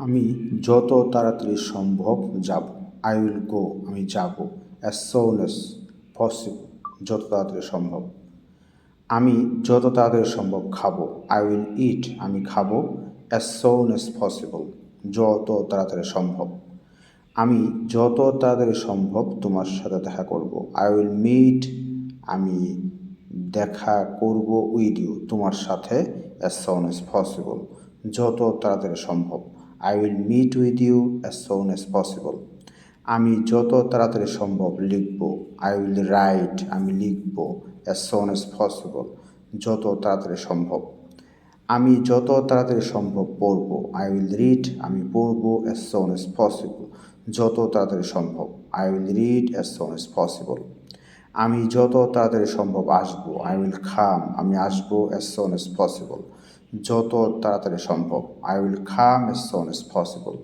আমি যত তাড়াতাড়ি সম্ভব যাব। আই উইল গো, আমি যাব। অ্যাজ সোন অ্যাজ পসিবল, যত তাড়াতাড়ি সম্ভব। আমি যত তাড়াতাড়ি সম্ভব খাবো। আই উইল ইট, আমি খাবো। অ্যাজ সোন অ্যাজ পসিবল, যত তাড়াতাড়ি সম্ভব। আমি যত তাড়াতাড়ি সম্ভব তোমার সাথে দেখা করব। আই উইল মিট, আমি দেখা করব উইথ ইউ, তোমার সাথে। অ্যাজ সোন অ্যাজ পসিবল, যত তাড়াতাড়ি সম্ভব। I will meet with you as soon as possible. আমি যত তাড়াতাড়ি সম্ভব লিখব। আই উইল রাইট, আমি লিখব। অ্যাজ সোন অ্যাজ পসিবল, যত তাড়াতাড়ি সম্ভব। আমি যত তাড়াতাড়ি সম্ভব পড়ব। আই উইল রিড, আমি পড়ব। অ্যাজ সোন অ্যাজ পসিবল, যত তাড়াতাড়ি সম্ভব। I will read as soon as possible. আমি যত তাড়াতাড়ি সম্ভব আসব। আই উইল কাম, আমি আসব। অ্যাজ সোন অ্যাজ পসিবল, যত তাড়াতাড়ি সম্ভব। I will come as soon as possible.